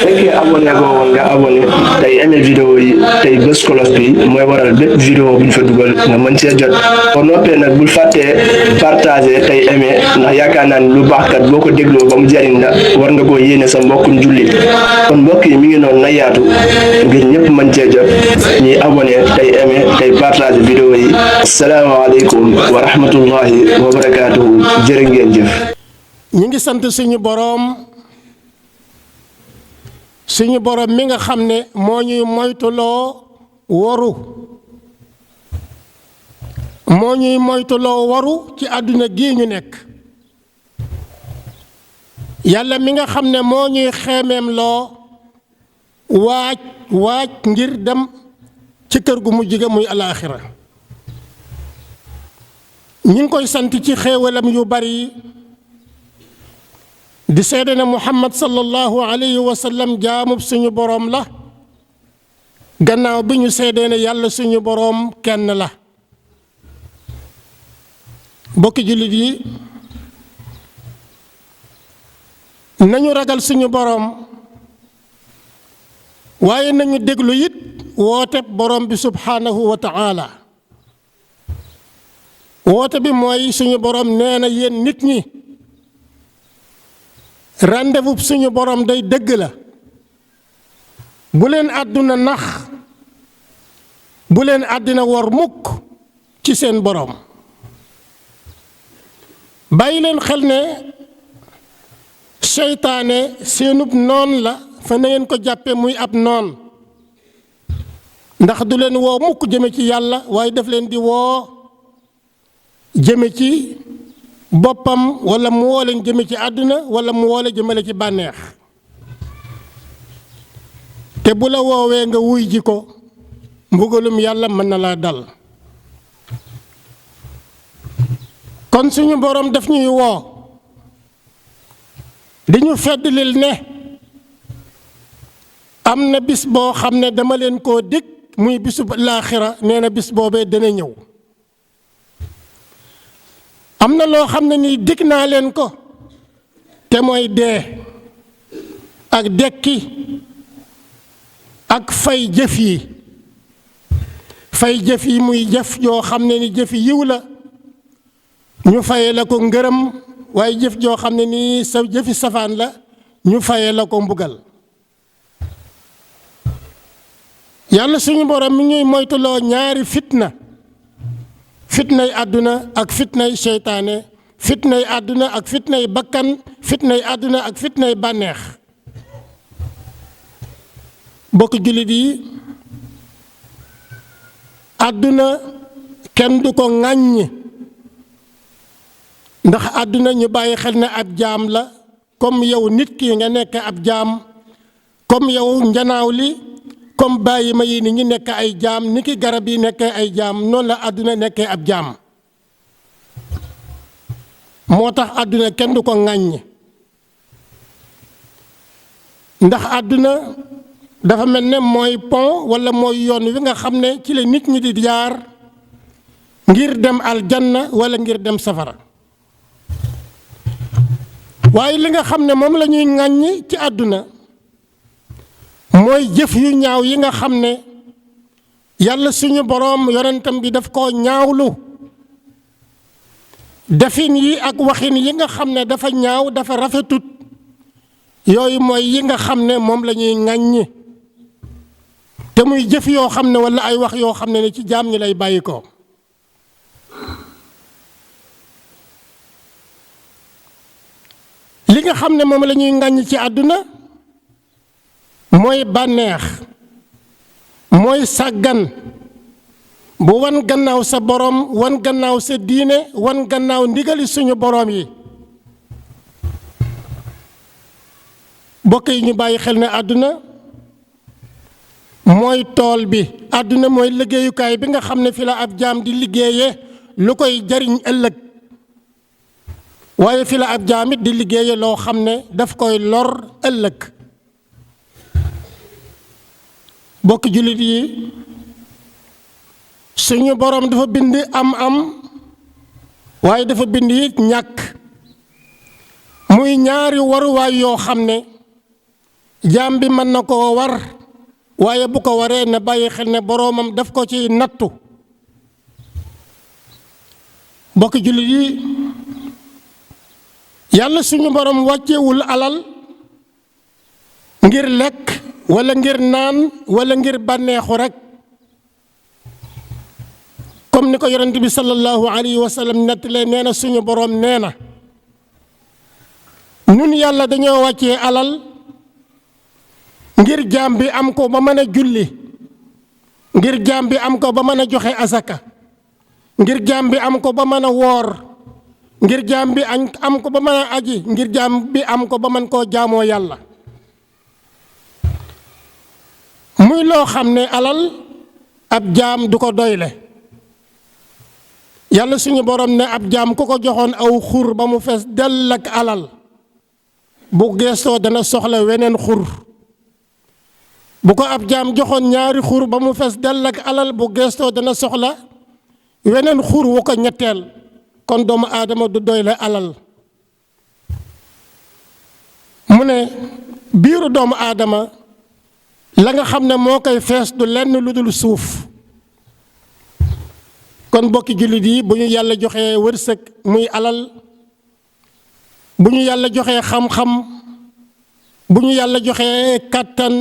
fekkee abonné goo woon nga abonné tey aimé vidéo yi tey bés cloche bi mooy waral bépp vidéo bu ñu fa dugal nga mën see jot boo noppee nag bul fàttee partagé tey aimé ndax yaakaar naa ni lu baax kat boo ko dégloo ba mu jariñ la war nga koo yéene sa mbokkum jullit kon mbokk yi mi ngi noonu na yaatu ngir ñëpp mën cee jot ñuy abonné tey aimé tey partagé vidéo yi asalaamaaleykum wa rahmatullahi wa barakaatuhu jërë ngeen jëf. ñi ngi sant suñu boroom mi nga xam ne moo ñuy moytuloo waru ci àdduna gii ñu nekk yàlla mi nga xam ne moo ñuy xeemeem loo waaj ngir dem ci kër gu mujj ga muy alaaxira ñi ngi koy sant ci xéewalam yu bari di seede ne Muhammad sallallahu alayhi wa sallam jaamub suñu boroom la gannaaw bi ñu seedee ne yàlla suñu boroom kenn la bokki jullit yi nañu ragal suñu boroom waaye nañu déglu it woote boroom bi subhaanahu wa ta'ala woote bi mooy suñu boroom nee na yéen nit ñi rendez-vous suñu boroom day dëgg la bu leen àdduna nax bu leen àddina wor mukk ci seen boroom bàyyi leen xel ne seytaane seenub noon la fa na ngeen ko jàppe muy ab noon ndax du leen woo mukk jëme ci yàlla waaye daf leen di woo jëme ci boppam wala mu woo leen jëme ci àdduna wala mu woo leen jëmale ci bànneex te bu la woowee nga wuy ji ko mbugalum yàlla mën na laa dal kon suñu boroom daf ñuy woo di ñu feddlil ne am na bis boo xam ne dama leen koo dig muy bisu laaxira nee na bis boobee dana ñëw am na loo xam ne nii dig naa leen ko te mooy dee ak dekki ak fay jëf yi muy jëf joo xam ne ni jëfi yiw la ñu faye la ko ngërëm waaye jëf joo xam ne nii sa jëfi safaan la ñu faye la ko mbugal yàlla suñu borom mi ñuy moytuloo ñaari fitnay àdduna ak fitnay seytaane fitnay àdduna ak fitnay bakkan fitnay àdduna ak fitnay bànneex bokk jullit yi àdduna kenn du ko ŋàññ ndax àdduna ñu bàyyi xel ne ab jaam la comme yow nit ki nga nekk ab jaam comme yow njanaaw li comme bàyyi ma yi ni ñi nekk ay jaam ni ki garab yi nekkee ay jaam noonu la àdduna nekkee ab jaam moo tax àdduna kenn du ko ŋàññ ndax àdduna dafa mel ne mooy pont walla mooy yoon wi nga xam ne ci la nit ñi di jaar ngir dem aljanna walla ngir dem safara waaye li nga xam ne moom la ñuy ŋàññi ci àdduna mooy jëf yu ñaaw yi nga xam ne yàlla suñu boroom yonentam bi daf koo ñaawlu defin yi ak waxin yi nga xam ne dafa ñaaw dafa rafetut yooyu mooy yi nga xam ne moom la ñuy ŋàññi te muy jëf yoo xam ne walla ay wax yoo xam ne ni ci jaam ñi lay bàyyi ko li nga xam ne moom la ñuy ŋàññi ci àdduna mooy bànneex mooy sàggan bu wan gannaaw sa boroom wan gannaaw sa diine wan gannaaw ndigali suñu boroom yi bokk yi ñu bàyyi xel ne àdduna mooy tool bi àdduna mooy liggéeyukaay bi nga xam ne fi la ab jaam di liggéeye lu koy jariñ ëllëg waaye fi la ab jaam it di liggéeye loo xam ne daf koy lor ëllëg bokk jullit yi suñu boroom dafa bind am waaye dafa bind it ñàkk muy ñaari waruwaay yoo xam ne jaam bi mën na koo war waaye bu ko waree na bàyyi xel ne boroomam daf ko ci nattu. bokk jullit yi yàlla suñu borom wàccewul alal ngir lekk walla ngir naan walla ngir bànneexu rekk comme ni ko yonent bi sallallahu alayhi wa sallam nettalee nee na suñu borom nee na ñun yàlla dañoo wàccee alal ngir jaam bi am ko ba mën a julli, ngir jaam bi am ko ba mën a joxe asaka, ngir jaam bi am ko ba mën a woor, ngir jaam bi am ko ba mën a aji, ngir jaam bi am ko ba mën koo jaamoo yàlla. muy loo xam ne alal ab jaam du ko doyle. yàlla suñu borom ne ab jaam ku ko joxoon aw xur ba mu fees dell ak alal bu geestoo dana soxla weneen xur. bu ko ab jaam joxoon ñaari xur ba mu fees dell ak alal bu geestoo dana soxla weneen xur wu ko ñetteel. kon doomu aadama du doyle alal. mu ne biiru doomu aadama la nga xam ne moo koy fees du lenn lu dul suuf. kon bokki jullit yi bu ñu yàlla joxee wërsëg muy alal, bu ñu yàlla joxee xam-xam, bu ñu yàlla joxee kàttan,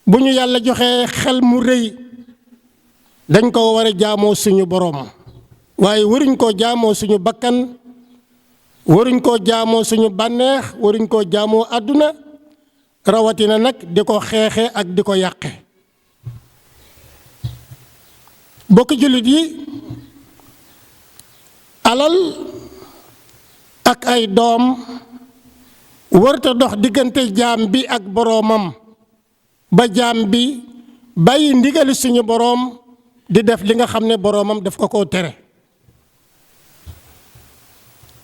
bu ñu yàlla joxee xel mu rëy, dañ ko war a jaamoo suñu boroom. waaye waruñ koo jaamoo suñu bakkan, waruñ koo jaamoo suñu bànneex, waruñ koo jaamoo àdduna, rawatina nag di ko xeexe ak di ko yàqe. bokki jullit yi alal ak ay doom warta dox diggante jaam bi ak boroomam ba jaam bi bàyyi ndigali suñu boroom di def li nga xam ne boroomam daf ko koo tere.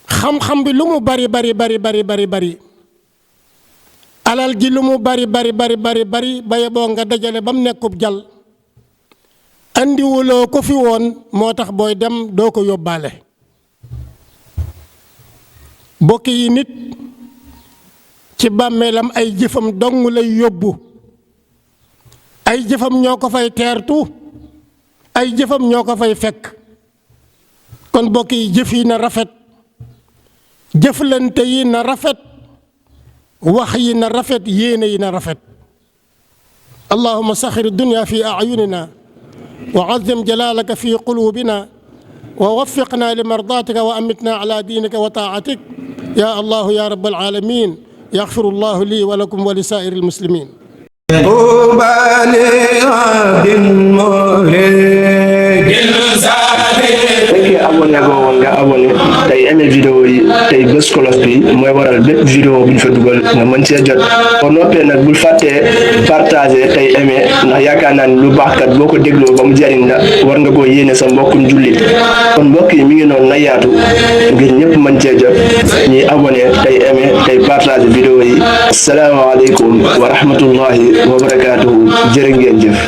xam-xam bi lu mu bari alal ji lu mu bari baye boo nga dajale ba mu nekkub jal andiwuloo ko fi woon moo tax booy dem doo ko yóbbaale. bokk yi nit ci bàmmeelam ay jëfam dong lay yóbbu, ay jëfam ñoo ko fay teertu, ay jëfam ñoo ko fay fekk. kon bokk yi jëf yi na rafet, jëflante yi na rafet, wax yi na rafet, yéene yi na rafet. allahumma saxir dunya fi a'yunina وعظم جلالك في قلوبنا ووفقنا لمرضاتك وأمتنا على دينك وطاعتك يا الله يا رب العالمين. يغفر الله لي ولكم ولسائر المسلمين. fekkee abonné ko woon nga abonné tey aimé vidéo yi tey bës cloche bi mooy waral bépp vidéo bu ñu fa dugal nga mën see jot. boo noppee nag bul fàttee partagé tey aimé ndax yaakaar naa ni lu baax kat boo ko dégloo ba mu jariñ la war nga koo yéene sa mbokkum jullit. kon mbokk yi mi ngi noonu na yaatu ngir ñëpp mën cee jot ñuy abonné tey aimé tey partagé vidéo yi. asalaamaaleykum wa rahmatullahi wa barakaatuhu. jërë ngeen jëf.